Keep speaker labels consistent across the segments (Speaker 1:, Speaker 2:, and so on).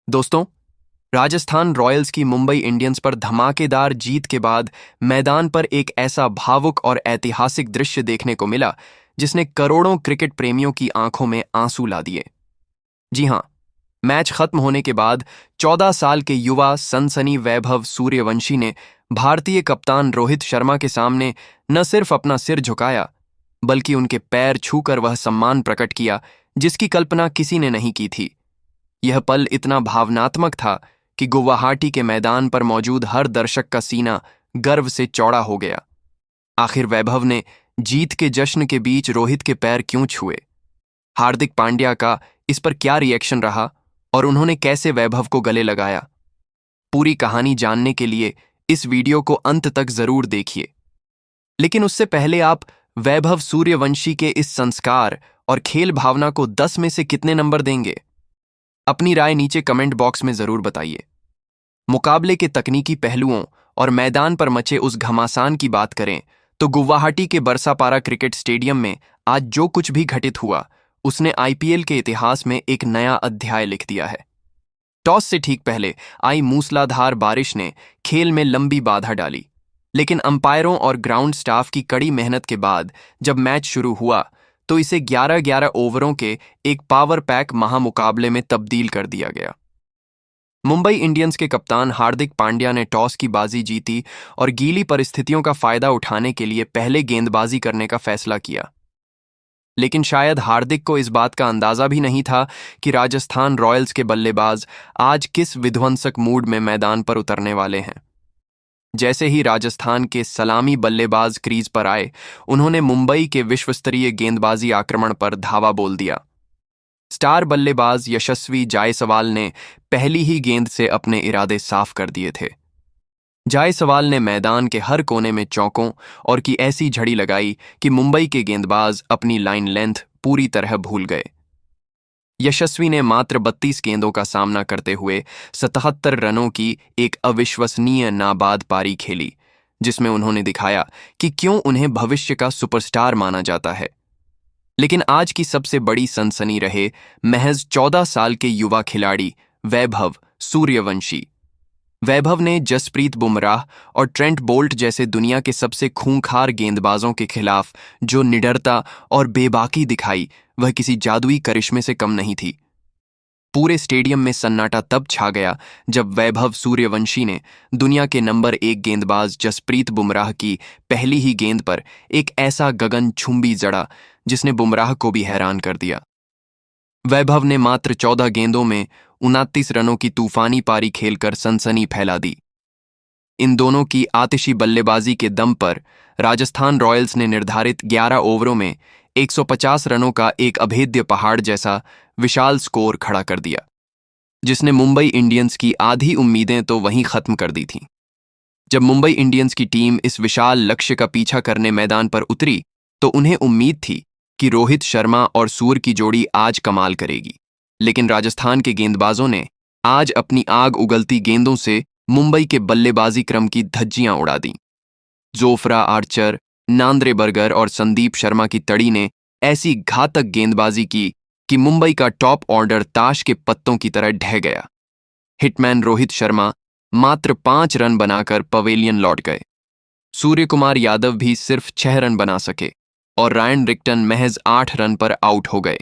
Speaker 1: दोस्तों, राजस्थान रॉयल्स की मुंबई इंडियंस पर धमाकेदार जीत के बाद मैदान पर एक ऐसा भावुक और ऐतिहासिक दृश्य देखने को मिला जिसने करोड़ों क्रिकेट प्रेमियों की आंखों में आंसू ला दिए। जी हां, मैच खत्म होने के बाद 14 साल के युवा सनसनी वैभव सूर्यवंशी ने भारतीय कप्तान रोहित शर्मा के सामने न सिर्फ अपना सिर झुकाया, बल्कि उनके पैर छूकर वह सम्मान प्रकट किया जिसकी कल्पना किसी ने नहीं की थी। यह पल इतना भावनात्मक था कि गुवाहाटी के मैदान पर मौजूद हर दर्शक का सीना गर्व से चौड़ा हो गया। आखिर वैभव ने जीत के जश्न के बीच रोहित के पैर क्यों छुए? हार्दिक पांड्या का इस पर क्या रिएक्शन रहा और उन्होंने कैसे वैभव को गले लगाया? पूरी कहानी जानने के लिए इस वीडियो को अंत तक जरूर देखिए। लेकिन उससे पहले आप वैभव सूर्यवंशी के इस संस्कार और खेल भावना को 10 में से कितने नंबर देंगे? अपनी राय नीचे कमेंट बॉक्स में जरूर बताइए। मुकाबले के तकनीकी पहलुओं और मैदान पर मचे उस घमासान की बात करें तो गुवाहाटी के बरसापारा क्रिकेट स्टेडियम में आज जो कुछ भी घटित हुआ उसने आईपीएल के इतिहास में एक नया अध्याय लिख दिया है। टॉस से ठीक पहले आई मूसलाधार बारिश ने खेल में लंबी बाधा डाली, लेकिन अंपायरों और ग्राउंड स्टाफ की कड़ी मेहनत के बाद जब मैच शुरू हुआ तो इसे 11-11 ओवरों के एक पावर पैक महामुकाबले में तब्दील कर दिया गया। मुंबई इंडियंस के कप्तान हार्दिक पांड्या ने टॉस की बाजी जीती और गीली परिस्थितियों का फायदा उठाने के लिए पहले गेंदबाजी करने का फैसला किया। लेकिन शायद हार्दिक को इस बात का अंदाजा भी नहीं था कि राजस्थान रॉयल्स के बल्लेबाज आज किस विध्वंसक मूड में मैदान पर उतरने वाले हैं। जैसे ही राजस्थान के सलामी बल्लेबाज क्रीज पर आए, उन्होंने मुंबई के विश्वस्तरीय गेंदबाजी आक्रमण पर धावा बोल दिया। स्टार बल्लेबाज यशस्वी जायसवाल ने पहली ही गेंद से अपने इरादे साफ कर दिए थे। जायसवाल ने मैदान के हर कोने में चौकों और की ऐसी झड़ी लगाई कि मुंबई के गेंदबाज अपनी लाइन लेंथ पूरी तरह भूल गए। यशस्वी ने मात्र 32 गेंदों का सामना करते हुए 77 रनों की एक अविश्वसनीय नाबाद पारी खेली, जिसमें उन्होंने दिखाया कि क्यों उन्हें भविष्य का सुपरस्टार माना जाता है। लेकिन आज की सबसे बड़ी सनसनी रहे महज 14 साल के युवा खिलाड़ी वैभव सूर्यवंशी। वैभव ने जसप्रीत बुमराह और ट्रेंट बोल्ट जैसे दुनिया के सबसे खूंखार गेंदबाजों के खिलाफ जो निडरता और बेबाकी दिखाई, वह किसी जादुई करिश्मे से कम नहीं थी। पूरे स्टेडियम में सन्नाटा तब छा गया जब वैभव सूर्यवंशी ने दुनिया के नंबर 1 गेंदबाज जसप्रीत बुमराह की पहली ही गेंद पर एक ऐसा गगनचुंबी जड़ा जिसने बुमराह को भी हैरान कर दिया। वैभव ने मात्र 14 गेंदों में 29 रनों की तूफानी पारी खेलकर सनसनी फैला दी। इन दोनों की आतिशी बल्लेबाजी के दम पर राजस्थान रॉयल्स ने निर्धारित 11 ओवरों में 150 रनों का एक अभेद्य पहाड़ जैसा विशाल स्कोर खड़ा कर दिया, जिसने मुंबई इंडियंस की आधी उम्मीदें तो वहीं खत्म कर दी थीं। जब मुंबई इंडियंस की टीम इस विशाल लक्ष्य का पीछा करने मैदान पर उतरी तो उन्हें उम्मीद थी कि रोहित शर्मा और सूर्य की जोड़ी आज कमाल करेगी। लेकिन राजस्थान के गेंदबाजों ने आज अपनी आग उगलती गेंदों से मुंबई के बल्लेबाजी क्रम की धज्जियां उड़ा दी। जोफ्रा आर्चर, नांद्रे बर्गर और संदीप शर्मा की तड़ी ने ऐसी घातक गेंदबाजी की कि मुंबई का टॉप ऑर्डर ताश के पत्तों की तरह ढह गया। हिटमैन रोहित शर्मा मात्र 5 रन बनाकर पवेलियन लौट गए। सूर्य कुमार यादव भी सिर्फ 6 रन बना सके और रायन रिक्टन महज 8 रन पर आउट हो गए।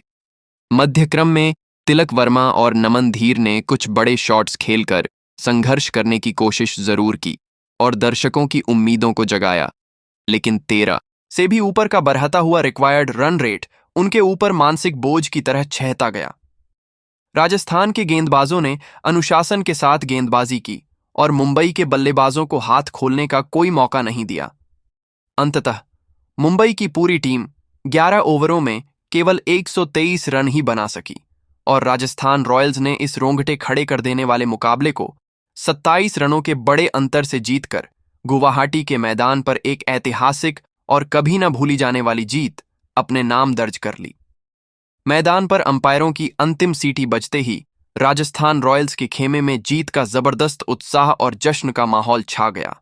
Speaker 1: मध्यक्रम में तिलक वर्मा और नमन धीर ने कुछ बड़े शॉट्स खेलकर संघर्ष करने की कोशिश जरूर की और दर्शकों की उम्मीदों को जगाया, लेकिन 13 से भी ऊपर का बढ़ता हुआ रिक्वायर्ड रन रेट उनके ऊपर मानसिक बोझ की तरह छहता गया। राजस्थान के गेंदबाजों ने अनुशासन के साथ गेंदबाजी की और मुंबई के बल्लेबाजों को हाथ खोलने का कोई मौका नहीं दिया। अंततः मुंबई की पूरी टीम 11 ओवरों में केवल 123 रन ही बना सकी और राजस्थान रॉयल्स ने इस रोंगटे खड़े कर देने वाले मुकाबले को 27 रनों के बड़े अंतर से जीतकर गुवाहाटी के मैदान पर एक ऐतिहासिक और कभी न भूली जाने वाली जीत अपने नाम दर्ज कर ली। मैदान पर अंपायरों की अंतिम सीटी बजते ही राजस्थान रॉयल्स के खेमे में जीत का जबरदस्त उत्साह और जश्न का माहौल छा गया।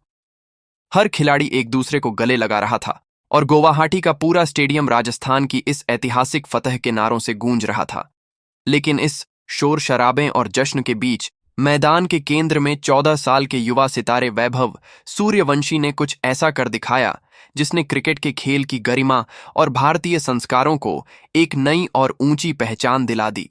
Speaker 1: हर खिलाड़ी एक दूसरे को गले लगा रहा था और गुवाहाटी का पूरा स्टेडियम राजस्थान की इस ऐतिहासिक फतह के नारों से गूंज रहा था। लेकिन इस शोर शराबे और जश्न के बीच मैदान के केंद्र में 14 साल के युवा सितारे वैभव सूर्यवंशी ने कुछ ऐसा कर दिखाया जिसने क्रिकेट के खेल की गरिमा और भारतीय संस्कारों को एक नई और ऊंची पहचान दिला दी।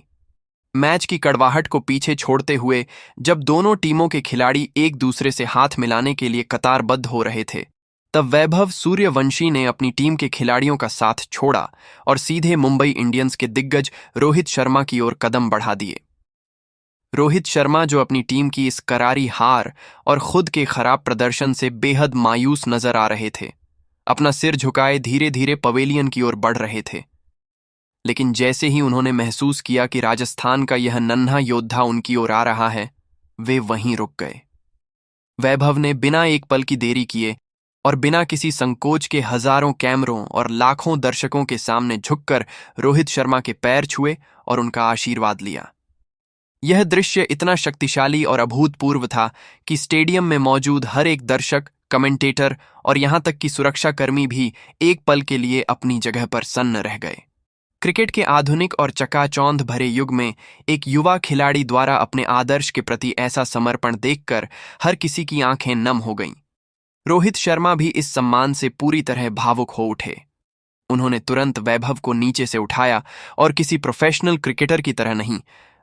Speaker 1: मैच की कड़वाहट को पीछे छोड़ते हुए जब दोनों टीमों के खिलाड़ी एक दूसरे से हाथ मिलाने के लिए कतारबद्ध हो रहे थे, तब वैभव सूर्यवंशी ने अपनी टीम के खिलाड़ियों का साथ छोड़ा और सीधे मुंबई इंडियंस के दिग्गज रोहित शर्मा की ओर कदम बढ़ा दिए। रोहित शर्मा, जो अपनी टीम की इस करारी हार और खुद के खराब प्रदर्शन से बेहद मायूस नजर आ रहे थे, अपना सिर झुकाए धीरे धीरे पवेलियन की ओर बढ़ रहे थे। लेकिन जैसे ही उन्होंने महसूस किया कि राजस्थान का यह नन्हा योद्धा उनकी ओर आ रहा है, वे वहीं रुक गए। वैभव ने बिना एक पल की देरी किए और बिना किसी संकोच के हजारों कैमरों और लाखों दर्शकों के सामने झुककर रोहित शर्मा के पैर छुए और उनका आशीर्वाद लिया। यह दृश्य इतना शक्तिशाली और अभूतपूर्व था कि स्टेडियम में मौजूद हर एक दर्शक, कमेंटेटर और यहां तक कि सुरक्षाकर्मी भी एक पल के लिए अपनी जगह पर सन्न रह गए। क्रिकेट के आधुनिक और चकाचौंध भरे युग में एक युवा खिलाड़ी द्वारा अपने आदर्श के प्रति ऐसा समर्पण देखकर हर किसी की आंखें नम हो गईं। रोहित शर्मा भी इस सम्मान से पूरी तरह भावुक हो उठे। उन्होंने तुरंत वैभव को नीचे से उठाया और किसी प्रोफेशनल क्रिकेटर की तरह नहीं,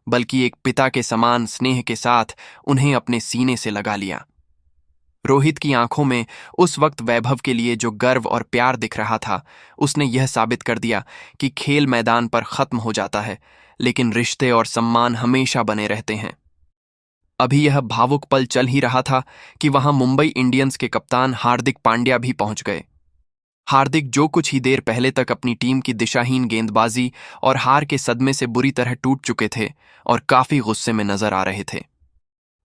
Speaker 1: बल्कि एक पिता के समान स्नेह के साथ उन्हें अपने सीने से लगा लिया। रोहित की आंखों में उस वक्त वैभव के लिए जो गर्व और प्यार दिख रहा था, उसने यह साबित कर दिया कि खेल मैदान पर खत्म हो जाता है, लेकिन रिश्ते और सम्मान हमेशा बने रहते हैं। अभी यह भावुक पल चल ही रहा था कि वहां मुंबई इंडियंस के कप्तान हार्दिक पांड्या भी पहुंच गए। हार्दिक, जो कुछ ही देर पहले तक अपनी टीम की दिशाहीन गेंदबाजी और हार के सदमे से बुरी तरह टूट चुके थे और काफी गुस्से में नजर आ रहे थे,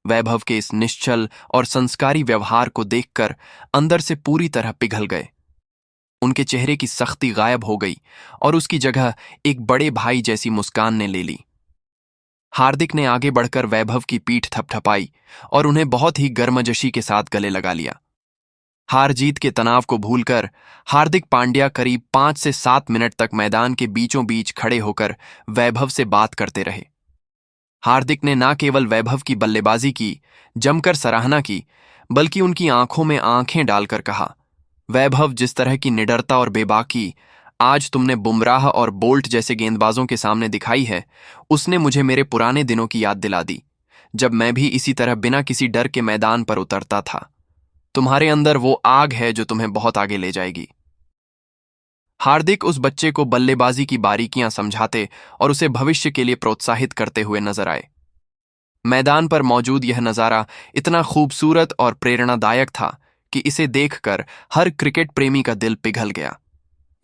Speaker 1: वैभव के इस निश्चल और संस्कारी व्यवहार को देखकर अंदर से पूरी तरह पिघल गए। उनके चेहरे की सख्ती गायब हो गई और उसकी जगह एक बड़े भाई जैसी मुस्कान ने ले ली। हार्दिक ने आगे बढ़कर वैभव की पीठ थपथपाई और उन्हें बहुत ही गर्मजोशी के साथ गले लगा लिया। हार जीत के तनाव को भूलकर हार्दिक पांड्या करीब 5 से 7 मिनट तक मैदान के बीचों बीच खड़े होकर वैभव से बात करते रहे। हार्दिक ने न केवल वैभव की बल्लेबाजी की, जमकर सराहना की, बल्कि उनकी आंखों में आंखें डालकर कहा, वैभव, जिस तरह की निडरता और बेबाकी आज तुमने बुमराह और बोल्ट जैसे गेंदबाजों के सामने दिखाई है, उसने मुझे मेरे पुराने दिनों की याद दिला दी, जब मैं भी इसी तरह बिना किसी डर के मैदान पर उतरता था। तुम्हारे अंदर वो आग है जो तुम्हें बहुत आगे ले जाएगी। हार्दिक उस बच्चे को बल्लेबाजी की बारीकियां समझाते और उसे भविष्य के लिए प्रोत्साहित करते हुए नजर आए। मैदान पर मौजूद यह नजारा इतना खूबसूरत और प्रेरणादायक था कि इसे देखकर हर क्रिकेट प्रेमी का दिल पिघल गया।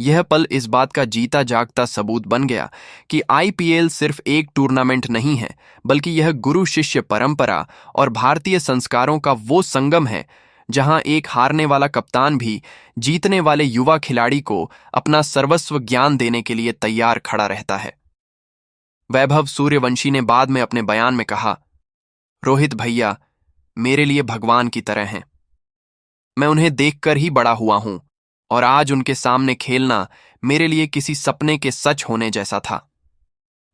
Speaker 1: यह पल इस बात का जीता जागता सबूत बन गया कि आईपीएल सिर्फ एक टूर्नामेंट नहीं है, बल्कि यह गुरु शिष्य परंपरा और भारतीय संस्कारों का वो संगम है जहां एक हारने वाला कप्तान भी जीतने वाले युवा खिलाड़ी को अपना सर्वस्व ज्ञान देने के लिए तैयार खड़ा रहता है। वैभव सूर्यवंशी ने बाद में अपने बयान में कहा, रोहित भैया मेरे लिए भगवान की तरह हैं। मैं उन्हें देखकर ही बड़ा हुआ हूं और आज उनके सामने खेलना मेरे लिए किसी सपने के सच होने जैसा था।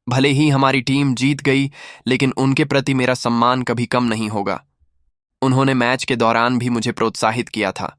Speaker 1: भले ही हमारी टीम जीत गई, लेकिन उनके प्रति मेरा सम्मान कभी कम नहीं होगा। उन्होंने मैच के दौरान भी मुझे प्रोत्साहित किया था।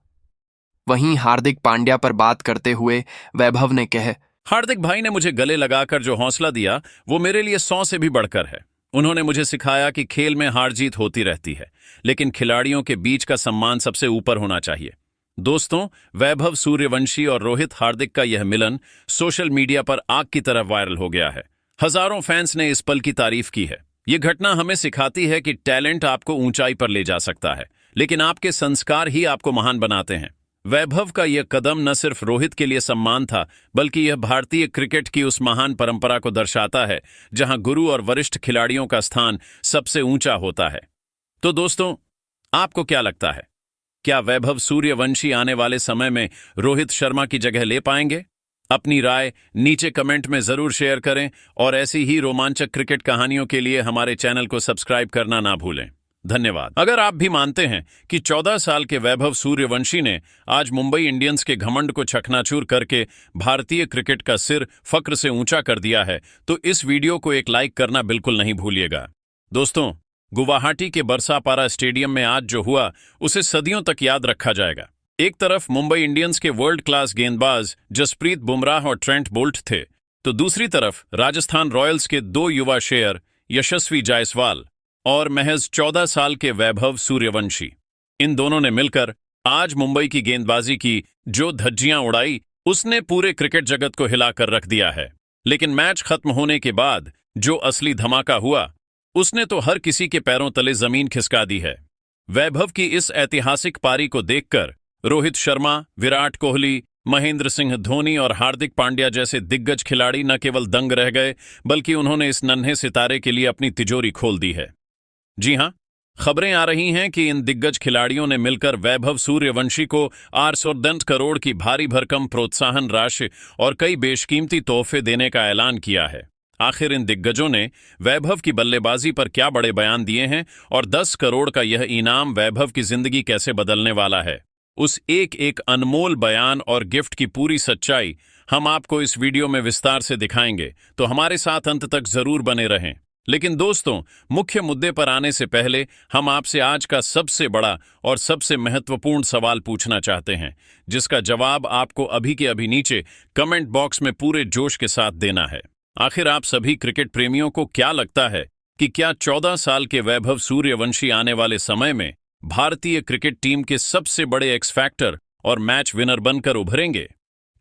Speaker 1: वहीं हार्दिक पांड्या पर बात करते हुए वैभव ने कहा,
Speaker 2: हार्दिक भाई ने मुझे गले लगाकर जो हौसला दिया वो मेरे लिए 100 से भी बढ़कर है। उन्होंने मुझे सिखाया कि खेल में हार जीत होती रहती है, लेकिन खिलाड़ियों के बीच का सम्मान सबसे ऊपर होना चाहिए। दोस्तों, वैभव सूर्यवंशी और रोहित हार्दिक का यह मिलन सोशल मीडिया पर आग की तरह वायरल हो गया है। हजारों फैंस ने इस पल की तारीफ की है। ये घटना हमें सिखाती है कि टैलेंट आपको ऊंचाई पर ले जा सकता है, लेकिन आपके संस्कार ही आपको महान बनाते हैं। वैभव का यह कदम न सिर्फ रोहित के लिए सम्मान था, बल्कि यह भारतीय क्रिकेट की उस महान परंपरा को दर्शाता है जहां गुरु और वरिष्ठ खिलाड़ियों का स्थान सबसे ऊंचा होता है। तो दोस्तों, आपको क्या लगता है? क्या वैभव सूर्यवंशी आने वाले समय में रोहित शर्मा की जगह ले पाएंगे? अपनी राय नीचे कमेंट में जरूर शेयर करें और ऐसी ही रोमांचक क्रिकेट कहानियों के लिए हमारे चैनल को सब्सक्राइब करना ना भूलें। धन्यवाद। अगर आप भी मानते हैं कि 14 साल के वैभव सूर्यवंशी ने आज मुंबई इंडियंस के घमंड को चकनाचूर करके भारतीय क्रिकेट का सिर फक्र से ऊंचा कर दिया है, तो इस वीडियो को एक लाइक करना बिल्कुल नहीं भूलिएगा। दोस्तों, गुवाहाटी के बरसापारा स्टेडियम में आज जो हुआ उसे सदियों तक याद रखा जाएगा। एक तरफ मुंबई इंडियंस के वर्ल्ड क्लास गेंदबाज जसप्रीत बुमराह और ट्रेंट बोल्ट थे, तो दूसरी तरफ राजस्थान रॉयल्स के दो युवा शेयर यशस्वी जायसवाल और महज 14 साल के वैभव सूर्यवंशी। इन दोनों ने मिलकर आज मुंबई की गेंदबाजी की जो धज्जियां उड़ाई, उसने पूरे क्रिकेट जगत को हिलाकर रख दिया है। लेकिन मैच खत्म होने के बाद जो असली धमाका हुआ, उसने तो हर किसी के पैरों तले जमीन खिसका दी है। वैभव की इस ऐतिहासिक पारी को देखकर रोहित शर्मा, विराट कोहली, महेंद्र सिंह धोनी और हार्दिक पांड्या जैसे दिग्गज खिलाड़ी न केवल दंग रह गए, बल्कि उन्होंने इस नन्हे सितारे के लिए अपनी तिजोरी खोल दी है। जी हां, खबरें आ रही हैं कि इन दिग्गज खिलाड़ियों ने मिलकर वैभव सूर्यवंशी को 810 करोड़ की भारी भरकम प्रोत्साहन राशि और कई बेशकीमती तोहफे देने का ऐलान किया है। आखिर इन दिग्गजों ने वैभव की बल्लेबाजी पर क्या बड़े बयान दिए हैं और 10 करोड़ का यह इनाम वैभव की जिंदगी कैसे बदलने वाला है, उस एक एक अनमोल बयान और गिफ्ट की पूरी सच्चाई हम आपको इस वीडियो में विस्तार से दिखाएंगे, तो हमारे साथ अंत तक जरूर बने रहें। लेकिन दोस्तों, मुख्य मुद्दे पर आने से पहले हम आपसे आज का सबसे बड़ा और सबसे महत्वपूर्ण सवाल पूछना चाहते हैं, जिसका जवाब आपको अभी के अभी नीचे कमेंट बॉक्स में पूरे जोश के साथ देना है। आखिर आप सभी क्रिकेट प्रेमियों को क्या लगता है कि क्या 14 साल के वैभव सूर्यवंशी आने वाले समय में भारतीय क्रिकेट टीम के सबसे बड़े एक्स फैक्टर और मैच विनर बनकर उभरेंगे?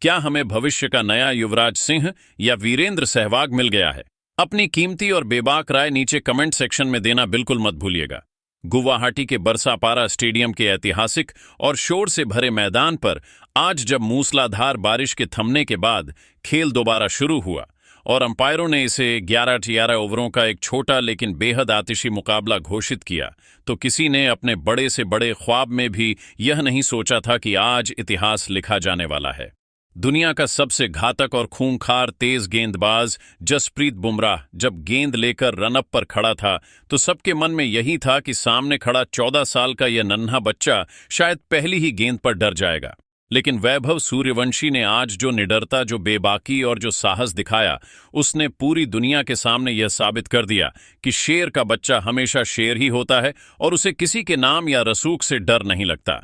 Speaker 2: क्या हमें भविष्य का नया युवराज सिंह या वीरेंद्र सहवाग मिल गया है? अपनी कीमती और बेबाक राय नीचे कमेंट सेक्शन में देना बिल्कुल मत भूलिएगा। गुवाहाटी के बरसापारा स्टेडियम के ऐतिहासिक और शोर से भरे मैदान पर आज जब मूसलाधार बारिश के थमने के बाद खेल दोबारा शुरू हुआ और अंपायरों ने इसे 11 ओवरों का एक छोटा लेकिन बेहद आतिशी मुकाबला घोषित किया, तो किसी ने अपने बड़े से बड़े ख्वाब में भी यह नहीं सोचा था कि आज इतिहास लिखा जाने वाला है। दुनिया का सबसे घातक और खूंखार तेज गेंदबाज जसप्रीत बुमराह जब गेंद लेकर रनअप पर खड़ा था, तो सबके मन में यही था कि सामने खड़ा 14 साल का यह नन्हा बच्चा शायद पहली ही गेंद पर डर जाएगा। लेकिन वैभव सूर्यवंशी ने आज जो निडरता, जो बेबाकी और जो साहस दिखाया, उसने पूरी दुनिया के सामने यह साबित कर दिया कि शेर का बच्चा हमेशा शेर ही होता है और उसे किसी के नाम या रसूख से डर नहीं लगता।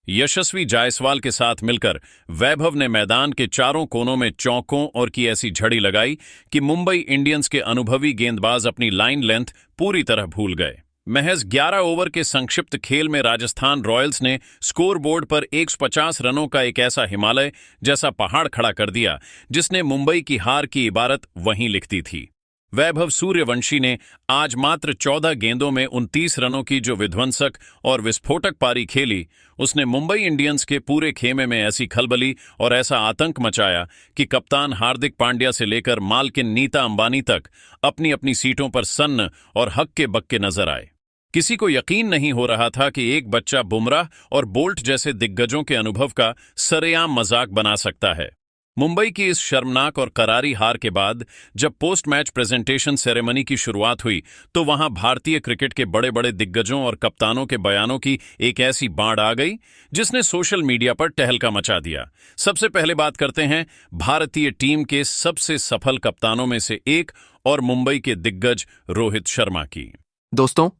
Speaker 2: यशस्वी जायसवाल के साथ मिलकर वैभव ने मैदान के चारों कोनों में चौकों और की ऐसी झड़ी लगाई कि मुंबई इंडियंस के अनुभवी गेंदबाज अपनी लाइन लेंथ पूरी तरह भूल गए। महज 11 ओवर के संक्षिप्त खेल में राजस्थान रॉयल्स ने स्कोरबोर्ड पर 150 रनों का एक ऐसा हिमालय जैसा पहाड़ खड़ा कर दिया, जिसने मुंबई की हार की इबारत वहीं लिखती थी। वैभव सूर्यवंशी ने आज मात्र 14 गेंदों में 29 रनों की जो विध्वंसक और विस्फोटक पारी खेली, उसने मुंबई इंडियंस के पूरे खेमे में ऐसी खलबली और ऐसा आतंक मचाया कि कप्तान हार्दिक पांड्या से लेकर मालकिन नीता अंबानी तक अपनी अपनी सीटों पर सन्न और हक्के बक्के नजर आए। किसी को यकीन नहीं हो रहा था कि एक बच्चा बुमराह और बोल्ट जैसे दिग्गजों के अनुभव का सरेआम मजाक बना सकता है। मुंबई की इस शर्मनाक और करारी हार के बाद जब पोस्ट मैच प्रेजेंटेशन सेरेमनी की शुरुआत हुई, तो वहां भारतीय क्रिकेट के बड़े बड़े दिग्गजों और कप्तानों के बयानों की एक ऐसी बाढ़ आ गई जिसने सोशल मीडिया पर तहलका मचा दिया। सबसे पहले बात करते हैं भारतीय टीम के सबसे सफल कप्तानों में से एक और मुंबई के दिग्गज रोहित शर्मा की।
Speaker 1: दोस्तों,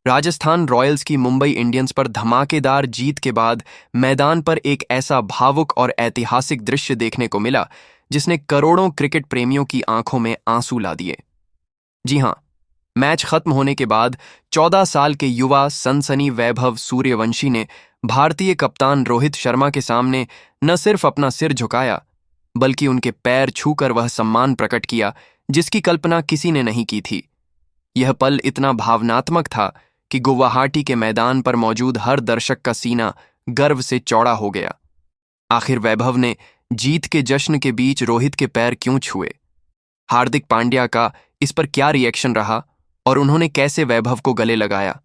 Speaker 1: राजस्थान रॉयल्स की मुंबई इंडियंस पर धमाकेदार जीत के बाद मैदान पर एक ऐसा भावुक और ऐतिहासिक दृश्य देखने को मिला जिसने करोड़ों क्रिकेट प्रेमियों की आंखों में आंसू ला दिए। जी हां, मैच खत्म होने के बाद 14 साल के युवा सनसनी वैभव सूर्यवंशी ने भारतीय कप्तान रोहित शर्मा के सामने न सिर्फ अपना सिर झुकाया, बल्कि उनके पैर छूकर वह सम्मान प्रकट किया जिसकी कल्पना किसी ने नहीं की थी। यह पल इतना भावनात्मक था कि गुवाहाटी के मैदान पर मौजूद हर दर्शक का सीना गर्व से चौड़ा हो गया। आखिर वैभव ने जीत के जश्न के बीच रोहित के पैर क्यों छुए? हार्दिक पांड्या का इस पर क्या रिएक्शन रहा और उन्होंने कैसे वैभव को गले लगाया?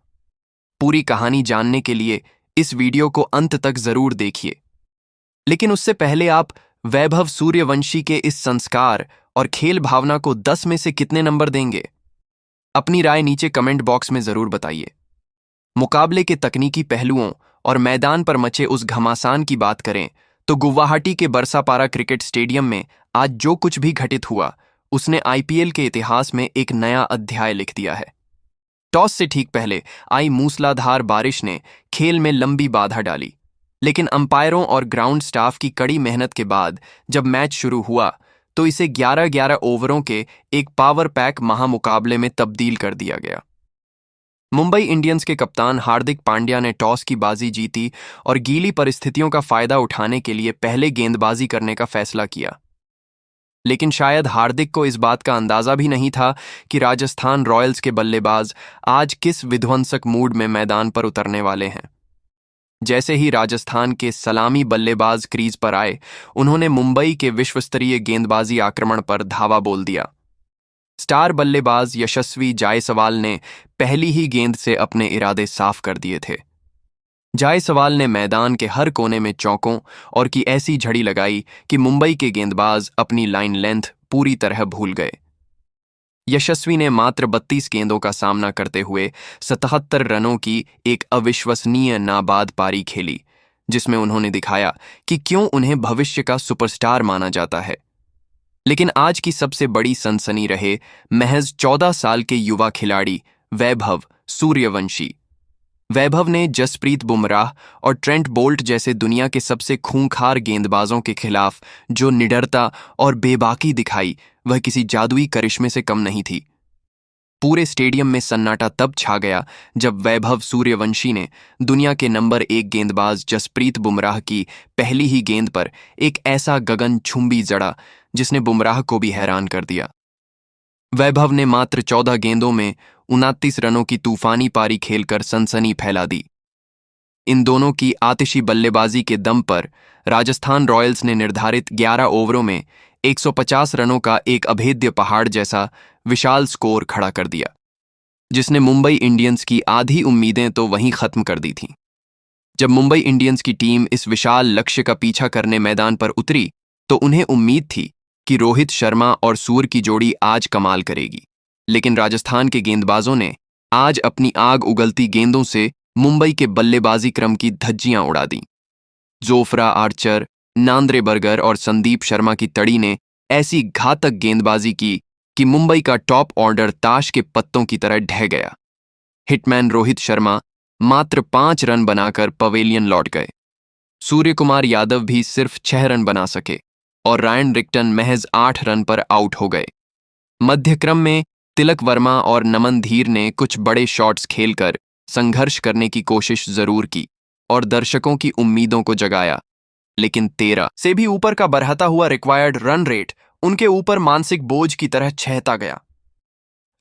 Speaker 1: पूरी कहानी जानने के लिए इस वीडियो को अंत तक जरूर देखिए। लेकिन उससे पहले आप वैभव सूर्यवंशी के इस संस्कार और खेल भावना को 10 में से कितने नंबर देंगे? अपनी राय नीचे कमेंट बॉक्स में जरूर बताइए। मुकाबले के तकनीकी पहलुओं और मैदान पर मचे उस घमासान की बात करें तो गुवाहाटी के बरसापारा क्रिकेट स्टेडियम में आज जो कुछ भी घटित हुआ उसने आईपीएल के इतिहास में एक नया अध्याय लिख दिया है। टॉस से ठीक पहले आई मूसलाधार बारिश ने खेल में लंबी बाधा डाली, लेकिन अंपायरों और ग्राउंड स्टाफ की कड़ी मेहनत के बाद जब मैच शुरू हुआ तो इसे 11-11 ओवरों के एक पावर पैक महामुकाबले में तब्दील कर दिया गया। मुंबई इंडियंस के कप्तान हार्दिक पांड्या ने टॉस की बाजी जीती और गीली परिस्थितियों का फायदा उठाने के लिए पहले गेंदबाजी करने का फैसला किया। लेकिन शायद हार्दिक को इस बात का अंदाजा भी नहीं था कि राजस्थान रॉयल्स के बल्लेबाज आज किस विध्वंसक मूड में मैदान पर उतरने वाले हैं। जैसे ही राजस्थान के सलामी बल्लेबाज क्रीज पर आए, उन्होंने मुंबई के विश्वस्तरीय गेंदबाजी आक्रमण पर धावा बोल दिया। स्टार बल्लेबाज यशस्वी जायसवाल ने पहली ही गेंद से अपने इरादे साफ कर दिए थे। जायसवाल ने मैदान के हर कोने में चौकों और की ऐसी झड़ी लगाई कि मुंबई के गेंदबाज अपनी लाइन लेंथ पूरी तरह भूल गए। यशस्वी ने मात्र 32 गेंदों का सामना करते हुए 77 रनों की एक अविश्वसनीय नाबाद पारी खेली, जिसमें उन्होंने दिखाया कि क्यों उन्हें भविष्य का सुपरस्टार माना जाता है। लेकिन आज की सबसे बड़ी सनसनी रहे महज 14 साल के युवा खिलाड़ी वैभव सूर्यवंशी। वैभव ने जसप्रीत बुमराह और ट्रेंट बोल्ट जैसे दुनिया के सबसे खूंखार गेंदबाजों के खिलाफ जो निडरता और बेबाकी दिखाई, वह किसी जादुई करिश्मे से कम नहीं थी। पूरे स्टेडियम में सन्नाटा तब छा गया जब वैभव सूर्यवंशी ने दुनिया के नंबर 1 गेंदबाज जसप्रीत बुमराह की पहली ही गेंद पर एक ऐसा गगनचुंबी जड़ा जिसने बुमराह को भी हैरान कर दिया। वैभव ने मात्र 14 गेंदों में 29 रनों की तूफानी पारी खेलकर सनसनी फैला दी। इन दोनों की आतिशी बल्लेबाजी के दम पर राजस्थान रॉयल्स ने निर्धारित 11 ओवरों में 150 रनों का एक अभेद्य पहाड़ जैसा विशाल स्कोर खड़ा कर दिया, जिसने मुंबई इंडियंस की आधी उम्मीदें तो वहीं खत्म कर दी थीं। जब मुंबई इंडियंस की टीम इस विशाल लक्ष्य का पीछा करने मैदान पर उतरी तो उन्हें उम्मीद थी कि रोहित शर्मा और सूर्य की जोड़ी आज कमाल करेगी, लेकिन राजस्थान के गेंदबाजों ने आज अपनी आग उगलती गेंदों से मुंबई के बल्लेबाजी क्रम की धज्जियां उड़ा दी। जोफ्रा आर्चर, नांद्रे बर्गर और संदीप शर्मा की तड़ी ने ऐसी घातक गेंदबाजी की कि मुंबई का टॉप ऑर्डर ताश के पत्तों की तरह ढह गया। हिटमैन रोहित शर्मा मात्र 5 रन बनाकर पवेलियन लौट गए। सूर्य कुमार यादव भी सिर्फ 6 रन बना सके और रायन रिक्टन महज 8 रन पर आउट हो गए। मध्यक्रम में तिलक वर्मा और नमन धीर ने कुछ बड़े शॉट्स खेलकर संघर्ष करने की कोशिश जरूर की और दर्शकों की उम्मीदों को जगाया, लेकिन 13 से भी ऊपर का बढ़ता हुआ रिक्वायर्ड रन रेट उनके ऊपर मानसिक बोझ की तरह छहता गया।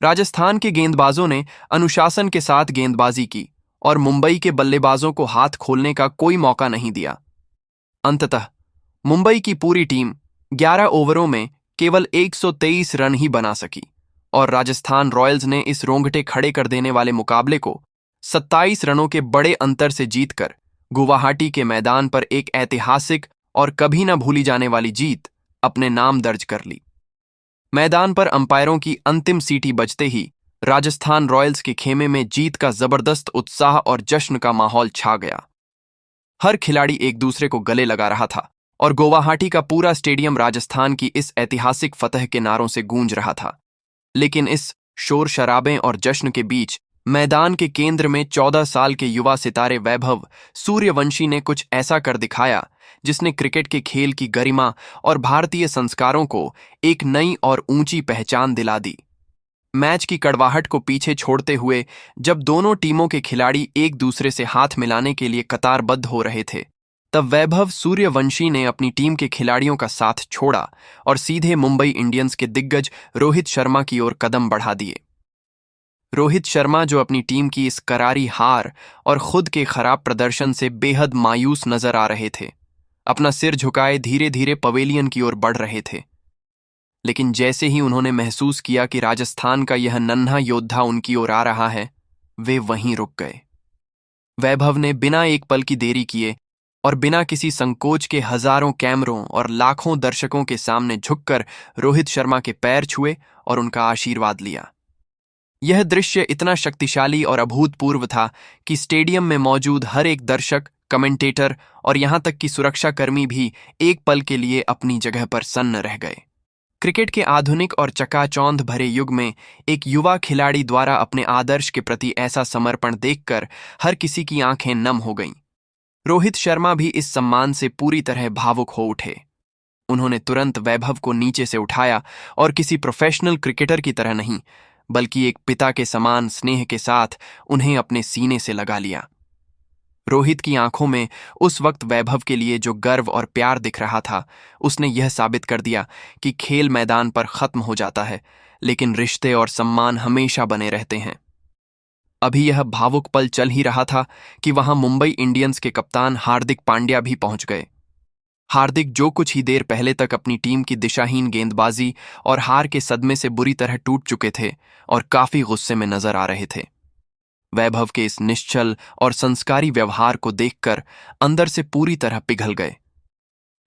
Speaker 1: राजस्थान के गेंदबाजों ने अनुशासन के साथ गेंदबाजी की और मुंबई के बल्लेबाजों को हाथ खोलने का कोई मौका नहीं दिया। अंततः मुंबई की पूरी टीम 11 ओवरों में केवल 123 रन ही बना सकी और राजस्थान रॉयल्स ने इस रोंगटे खड़े कर देने वाले मुकाबले को 27 रनों के बड़े अंतर से जीतकर गुवाहाटी के मैदान पर एक ऐतिहासिक और कभी न भूली जाने वाली जीत अपने नाम दर्ज कर ली। मैदान पर अंपायरों की अंतिम सीटी बजते ही राजस्थान रॉयल्स के खेमे में जीत का जबरदस्त उत्साह और जश्न का माहौल छा गया। हर खिलाड़ी एक दूसरे को गले लगा रहा था और गुवाहाटी का पूरा स्टेडियम राजस्थान की इस ऐतिहासिक फतह के नारों से गूंज रहा था। लेकिन इस शोर शराबे और जश्न के बीच मैदान के केंद्र में 14 साल के युवा सितारे वैभव सूर्यवंशी ने कुछ ऐसा कर दिखाया जिसने क्रिकेट के खेल की गरिमा और भारतीय संस्कारों को एक नई और ऊंची पहचान दिला दी। मैच की कड़वाहट को पीछे छोड़ते हुए जब दोनों टीमों के खिलाड़ी एक दूसरे से हाथ मिलाने के लिए कतारबद्ध हो रहे थे, तब वैभव सूर्यवंशी ने अपनी टीम के खिलाड़ियों का साथ छोड़ा और सीधे मुंबई इंडियंस के दिग्गज रोहित शर्मा की ओर कदम बढ़ा दिए। रोहित शर्मा, जो अपनी टीम की इस करारी हार और खुद के खराब प्रदर्शन से बेहद मायूस नजर आ रहे थे, अपना सिर झुकाए धीरे धीरे पवेलियन की ओर बढ़ रहे थे। लेकिन जैसे ही उन्होंने महसूस किया कि राजस्थान का यह नन्हा योद्धा उनकी ओर आ रहा है, वे वहीं रुक गए। वैभव ने बिना एक पल की देरी किए और बिना किसी संकोच के हजारों कैमरों और लाखों दर्शकों के सामने झुककर रोहित शर्मा के पैर छुए और उनका आशीर्वाद लिया। यह दृश्य इतना शक्तिशाली और अभूतपूर्व था कि स्टेडियम में मौजूद हर एक दर्शक, कमेंटेटर और यहां तक कि सुरक्षाकर्मी भी एक पल के लिए अपनी जगह पर सन्न रह गए। क्रिकेट के आधुनिक और चकाचौंध भरे युग में एक युवा खिलाड़ी द्वारा अपने आदर्श के प्रति ऐसा समर्पण देखकर हर किसी की आंखें नम हो गईं। रोहित शर्मा भी इस सम्मान से पूरी तरह भावुक हो उठे। उन्होंने तुरंत वैभव को नीचे से उठाया और किसी प्रोफेशनल क्रिकेटर की तरह नहीं, बल्कि एक पिता के समान स्नेह के साथ उन्हें अपने सीने से लगा लिया। रोहित की आंखों में उस वक्त वैभव के लिए जो गर्व और प्यार दिख रहा था, उसने यह साबित कर दिया कि खेल मैदान पर खत्म हो जाता है, लेकिन रिश्ते और सम्मान हमेशा बने रहते हैं। अभी यह भावुक पल चल ही रहा था कि वहां मुंबई इंडियंस के कप्तान हार्दिक पांड्या भी पहुंच गए। हार्दिक जो कुछ ही देर पहले तक अपनी टीम की दिशाहीन गेंदबाजी और हार के सदमे से बुरी तरह टूट चुके थे और काफी गुस्से में नजर आ रहे थे। वैभव के इस निश्चल और संस्कारी व्यवहार को देखकर अंदर से पूरी तरह पिघल गए।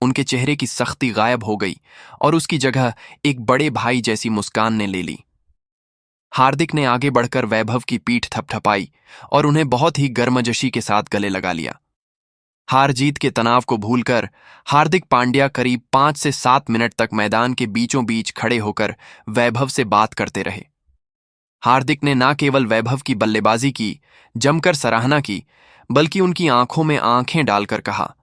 Speaker 1: उनके चेहरे की सख्ती गायब हो गई और उसकी जगह एक बड़े भाई जैसी मुस्कान ने ले ली। हार्दिक ने आगे बढ़कर वैभव की पीठ थपथपाई और उन्हें बहुत ही गर्मजोशी के साथ गले लगा लिया। हार जीत के तनाव को भूलकर हार्दिक पांड्या करीब 5 से 7 मिनट तक मैदान के बीचों बीच खड़े होकर वैभव से बात करते रहे। हार्दिक ने न केवल वैभव की बल्लेबाजी की, जमकर सराहना की, बल्कि उनकी आंखों में आंखें डालकर कहा,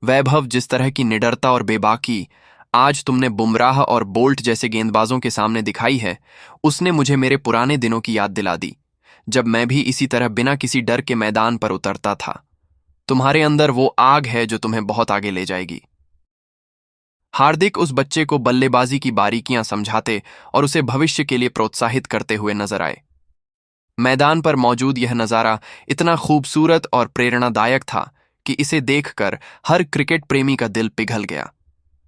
Speaker 1: वैभव, जिस तरह की निडरता और बेबाकी आज तुमने बुमराह और बोल्ट जैसे गेंदबाजों के सामने दिखाई है, उसने मुझे मेरे पुराने दिनों की याद दिला दी, जब मैं भी इसी तरह बिना किसी डर के मैदान पर उतरता था। तुम्हारे अंदर वो आग है जो तुम्हें बहुत आगे ले जाएगी। हार्दिक उस बच्चे को बल्लेबाजी की बारीकियां समझाते और उसे भविष्य के लिए प्रोत्साहित करते हुए नजर आए। मैदान पर मौजूद यह नजारा इतना खूबसूरत और प्रेरणादायक था कि इसे देखकर हर क्रिकेट प्रेमी का दिल पिघल गया।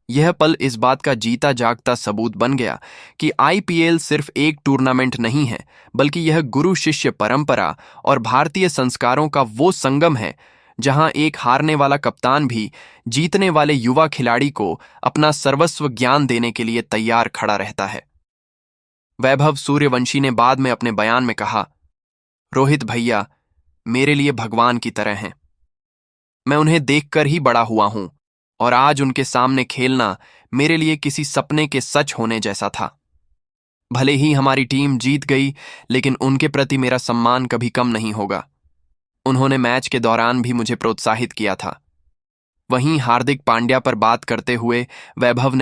Speaker 1: यह पल इस बात का जीता जागता सबूत बन गया कि आईपीएल सिर्फ एक टूर्नामेंट नहीं है, बल्कि यह गुरु शिष्य परंपरा और भारतीय संस्कारों का वो संगम है जहां एक हारने वाला कप्तान भी जीतने वाले युवा खिलाड़ी को अपना सर्वस्व ज्ञान देने के लिए तैयार खड़ा रहता है। वैभव सूर्यवंशी ने बाद में अपने बयान में कहा, रोहित भैया मेरे लिए भगवान की तरह हैं। मैं उन्हें देखकर ही बड़ा हुआ हूं और आज उनके सामने खेलना मेरे लिए किसी सपने के सच होने जैसा था। भले ही हमारी टीम जीत गई, लेकिन उनके प्रति मेरा सम्मान कभी कम नहीं होगा। उन्होंने मैच के दौरान भी मुझे प्रोत्साहित किया था। वहीं हार्दिक पांड्या पर बात करते हुए वैभव ने